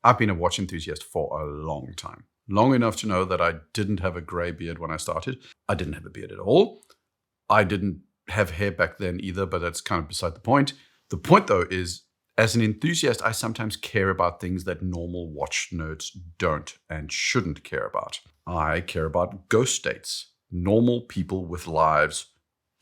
I've been a watch enthusiast for a long time. Long enough to know that I didn't have a gray beard when I started. I didn't have a beard at all. I didn't have hair back then either, but that's kind of beside the point. The point, though, is as an enthusiast, I sometimes care about things that normal watch nerds don't and shouldn't care about. I care about ghost states. Normal people with lives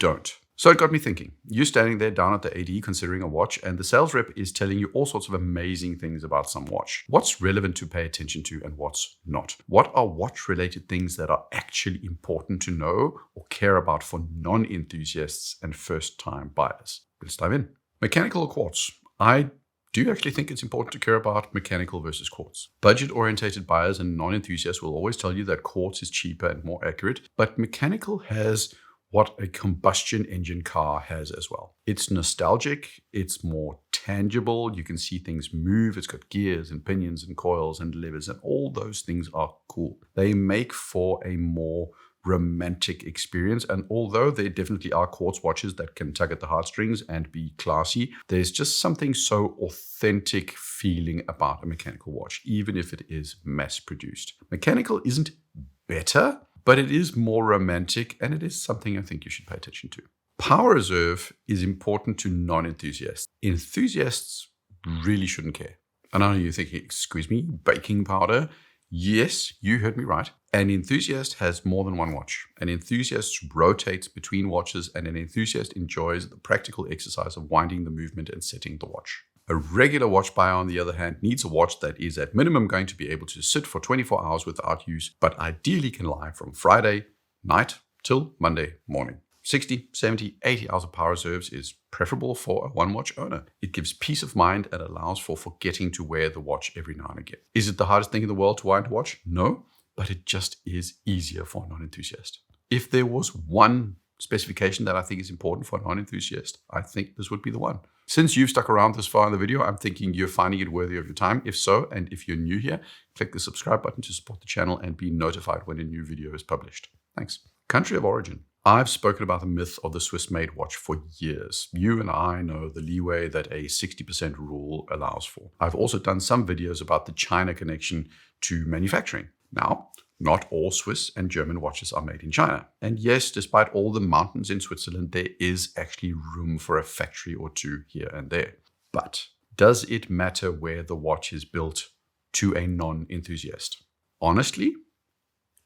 don't. So it got me thinking. You're standing there down at the AD considering a watch, and the sales rep is telling you all sorts of amazing things about some watch. What's relevant to pay attention to and what's not? What are watch-related things that are actually important to know or care about for non-enthusiasts and first-time buyers? Let's dive in. Mechanical or quartz? I do actually think it's important to care about mechanical versus quartz. Budget-orientated buyers and non-enthusiasts will always tell you that quartz is cheaper and more accurate, but mechanical has what a combustion engine car has as well. It's nostalgic, it's more tangible, you can see things move, it's got gears and pinions and coils and levers, and all those things are cool. They make for a more romantic experience, and although there definitely are quartz watches that can tug at the heartstrings and be classy, there's just something so authentic feeling about a mechanical watch, even if it is mass-produced. Mechanical isn't better, but it is more romantic, and it is something I think you should pay attention to. Power reserve is important to non-enthusiasts. Enthusiasts really shouldn't care. And I know you're thinking, excuse me, baking powder? Yes, you heard me right. An enthusiast has more than one watch. An enthusiast rotates between watches, and an enthusiast enjoys the practical exercise of winding the movement and setting the watch. A regular watch buyer, on the other hand, needs a watch that is at minimum going to be able to sit for 24 hours without use, but ideally can lie from Friday night till Monday morning. 60, 70, 80 hours of power reserves is preferable for a one-watch owner. It gives peace of mind and allows for forgetting to wear the watch every now and again. Is it the hardest thing in the world to wind a watch? No, but it just is easier for a non-enthusiast. If there was one specification that I think is important for a non-enthusiast, I think this would be the one. Since you've stuck around this far in the video, I'm thinking you're finding it worthy of your time. If so, and if you're new here, click the subscribe button to support the channel and be notified when a new video is published. Thanks. Country of origin. I've spoken about the myth of the Swiss-made watch for years. You and I know the leeway that a 60% rule allows for. I've also done some videos about the China connection to manufacturing. Now, not all Swiss and German watches are made in China. And yes, despite all the mountains in Switzerland, there is actually room for a factory or two here and there. But does it matter where the watch is built to a non-enthusiast? Honestly,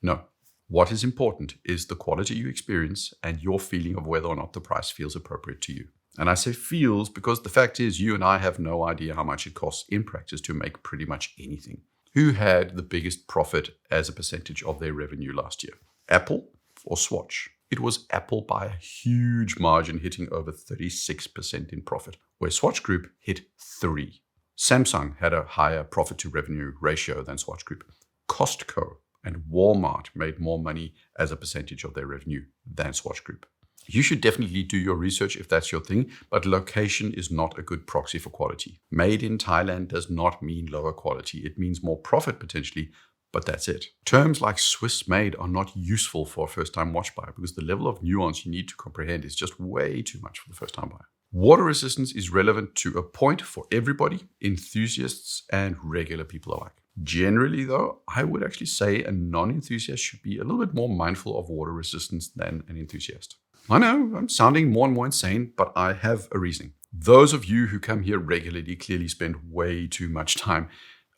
no. What is important is the quality you experience and your feeling of whether or not the price feels appropriate to you. And I say feels because the fact is you and I have no idea how much it costs in practice to make pretty much anything. Who had the biggest profit as a percentage of their revenue last year? Apple or Swatch? It was Apple by a huge margin, hitting over 36% in profit, where Swatch Group hit 3%. Samsung had a higher profit to revenue ratio than Swatch Group. Costco and Walmart made more money as a percentage of their revenue than Swatch Group. You should definitely do your research if that's your thing, but location is not a good proxy for quality. Made in Thailand does not mean lower quality. It means more profit potentially, but that's it. Terms like Swiss made are not useful for a first-time watch buyer because the level of nuance you need to comprehend is just way too much for the first-time buyer. Water resistance is relevant to a point for everybody, enthusiasts and regular people alike. Generally, though, I would actually say a non-enthusiast should be a little bit more mindful of water resistance than an enthusiast. I know, I'm sounding more and more insane, but I have a reasoning. Those of you who come here regularly clearly spend way too much time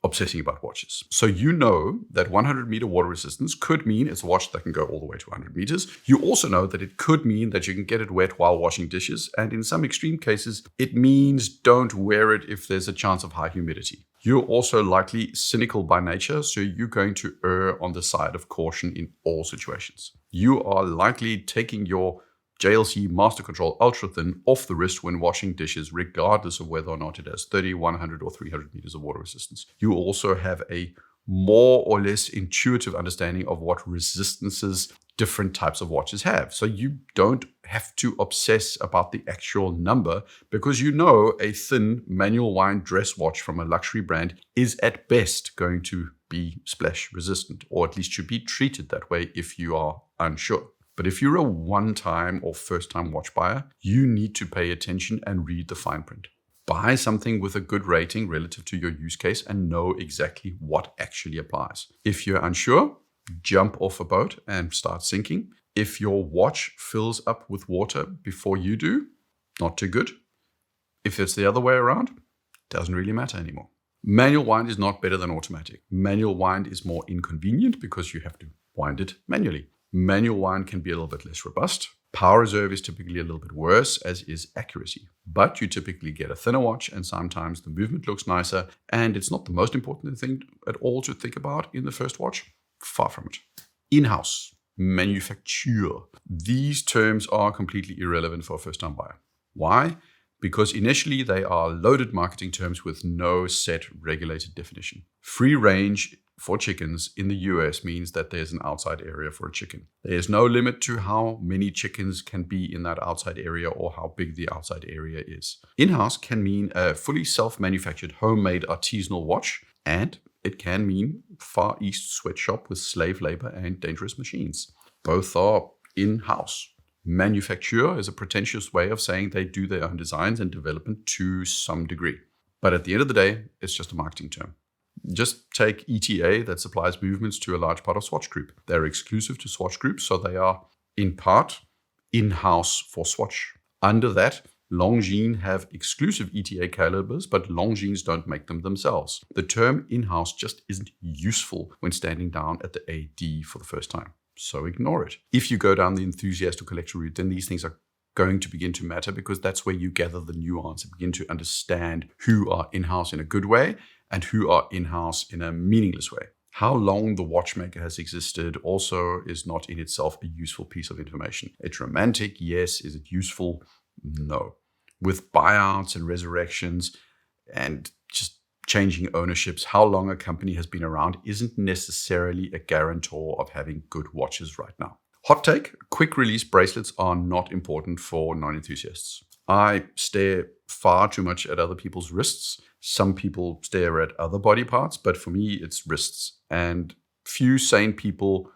obsessing about watches. So you know that 100-meter water resistance could mean it's a watch that can go all the way to 100 meters. You also know that it could mean that you can get it wet while washing dishes. And in some extreme cases, it means don't wear it if there's a chance of high humidity. You're also likely cynical by nature, so you're going to err on the side of caution in all situations. You are likely taking your JLC Master Control Ultra Thin off the wrist when washing dishes, regardless of whether or not it has 30, 100, or 300 meters of water resistance. You also have a more or less intuitive understanding of what resistances different types of watches have. So you don't have to obsess about the actual number because you know a thin manual wind dress watch from a luxury brand is at best going to be splash resistant, or at least should be treated that way if you are unsure. But if you're a one-time or first-time watch buyer, you need to pay attention and read the fine print. Buy something with a good rating relative to your use case and know exactly what actually applies. If you're unsure, jump off a boat and start sinking. If your watch fills up with water before you do, not too good. If it's the other way around, doesn't really matter anymore. Manual wind is not better than automatic. Manual wind is more inconvenient because you have to wind it manually. Manual wind can be a little bit less robust. Power reserve is typically a little bit worse, as is accuracy. But you typically get a thinner watch, and sometimes the movement looks nicer, and it's not the most important thing at all to think about in the first watch. Far from it. In-house, manufacture. These terms are completely irrelevant for a first-time buyer. Why? Because initially they are loaded marketing terms with no set regulated definition. Free range for chickens in the US means that there's an outside area for a chicken. There is no limit to how many chickens can be in that outside area or how big the outside area is. In-house can mean a fully self-manufactured, homemade artisanal watch, and it can mean Far East sweatshop with slave labor and dangerous machines. Both are in-house. Manufacture is a pretentious way of saying they do their own designs and development to some degree. But at the end of the day, it's just a marketing term. Just take ETA that supplies movements to a large part of Swatch Group. They're exclusive to Swatch Group, so they are in part in-house for Swatch. Under that, Longines have exclusive ETA calibers, but Longines don't make them themselves. The term in-house just isn't useful when standing down at the AD for the first time. So ignore it. If you go down the enthusiast or collector route, then these things are going to begin to matter because that's where you gather the nuance and begin to understand who are in-house in a good way and who are in-house in a meaningless way. How long the watchmaker has existed also is not in itself a useful piece of information. It's romantic, yes. Is it useful? No. With buyouts and resurrections and just changing ownerships, how long a company has been around isn't necessarily a guarantor of having good watches right now. Hot take, quick release bracelets are not important for non-enthusiasts. I stare far too much at other people's wrists. Some people stare at other body parts, but for me, it's wrists. And few sane people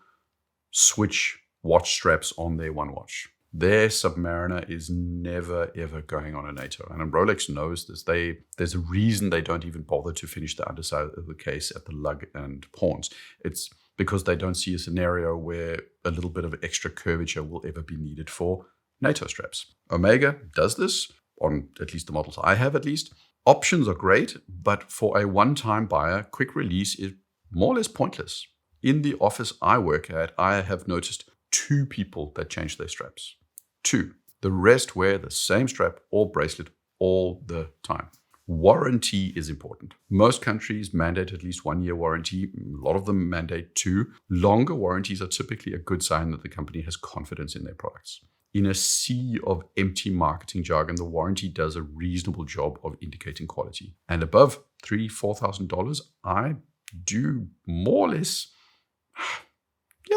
switch watch straps on their one watch. Their Submariner is never, ever going on a NATO. And Rolex knows this. There's a reason they don't even bother to finish the underside of the case at the lug and horns. It's because they don't see a scenario where a little bit of extra curvature will ever be needed for NATO straps. Omega does this, on at least the models I have at least. Options are great, but for a one-time buyer, quick release is more or less pointless. In the office I work at, I have noticed 2 people that change their straps. 2. The rest wear the same strap or bracelet all the time. Warranty is important. Most countries mandate at least 1 year warranty. A lot of them mandate 2. Longer warranties are typically a good sign that the company has confidence in their products. In a sea of empty marketing jargon, the warranty does a reasonable job of indicating quality. And above $3,000-$4,000, I do more or less,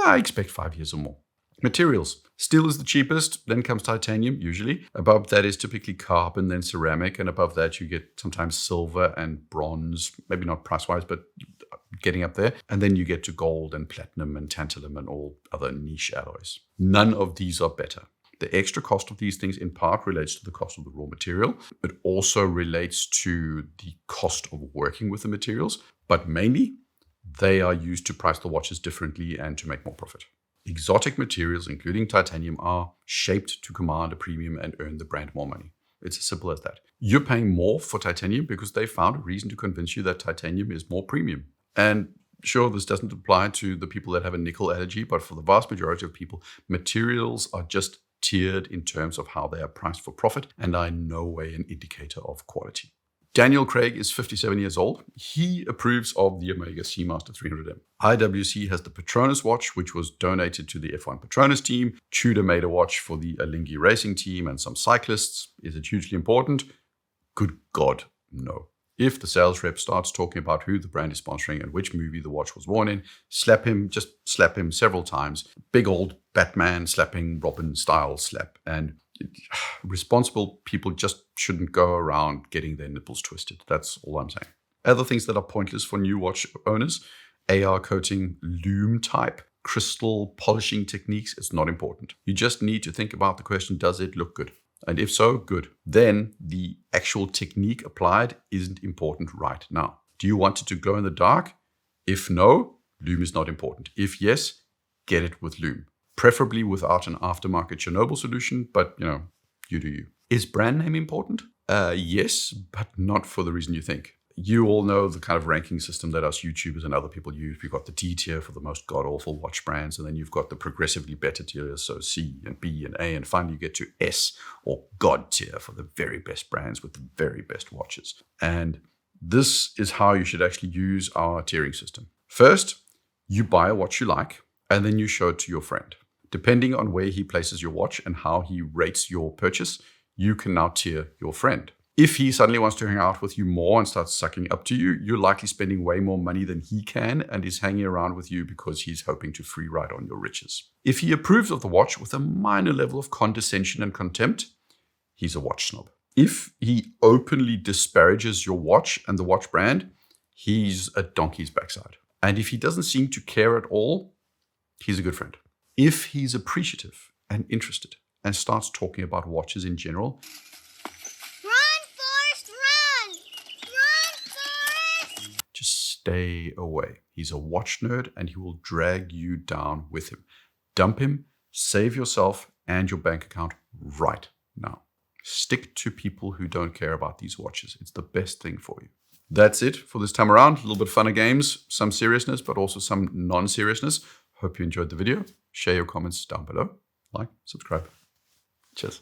I expect 5 years or more. Materials. Steel is the cheapest, then comes titanium, usually. Above that is typically carbon, then ceramic, and above that you get sometimes silver and bronze, maybe not price-wise, but getting up there. And then you get to gold and platinum and tantalum and all other niche alloys. None of these are better. The extra cost of these things in part relates to the cost of the raw material. It also relates to the cost of working with the materials, but mainly they are used to price the watches differently and to make more profit. Exotic materials, including titanium, are shaped to command a premium and earn the brand more money. It's as simple as that. You're paying more for titanium because they found a reason to convince you that titanium is more premium. And sure, this doesn't apply to the people that have a nickel allergy, but for the vast majority of people, materials are just tiered in terms of how they are priced for profit and are in no way an indicator of quality. Daniel Craig is 57 years old. He approves of the Omega Seamaster 300M. IWC has the Petronas watch, which was donated to the F1 Petronas team. Tudor made a watch for the Alinghi racing team and some cyclists. Is it hugely important? Good God, no. If the sales rep starts talking about who the brand is sponsoring and which movie the watch was worn in, just slap him several times. Big old Batman slapping Robin style slap. And responsible people just shouldn't go around getting their nipples twisted. That's all I'm saying. Other things that are pointless for new watch owners: AR coating, lume type, crystal polishing techniques. It's not important. You just need to think about the question, does it look good? And if so, good. Then the actual technique applied isn't important right now. Do you want it to glow in the dark? If no, lume is not important. If yes, get it with lume. Preferably without an aftermarket Chernobyl solution, but you do you. Is brand name important? Yes, but not for the reason you think. You all know the kind of ranking system that us YouTubers and other people use. We've got the D tier for the most god-awful watch brands, and then you've got the progressively better tiers, so C and B and A, and finally you get to S, or God tier, for the very best brands with the very best watches. And this is how you should actually use our tiering system. First, you buy a watch you like, and then you show it to your friend. Depending on where he places your watch and how he rates your purchase, you can now tier your friend. If he suddenly wants to hang out with you more and starts sucking up to you, you're likely spending way more money than he can and is hanging around with you because he's hoping to free ride on your riches. If he approves of the watch with a minor level of condescension and contempt, he's a watch snob. If he openly disparages your watch and the watch brand, he's a donkey's backside. And if he doesn't seem to care at all, he's a good friend. If he's appreciative and interested and starts talking about watches in general, stay away. He's a watch nerd and he will drag you down with him. Dump him, save yourself and your bank account right now. Stick to people who don't care about these watches. It's the best thing for you. That's it for this time around. A little bit fun of games, some seriousness, but also some non-seriousness. Hope you enjoyed the video. Share your comments down below. Like, subscribe. Cheers.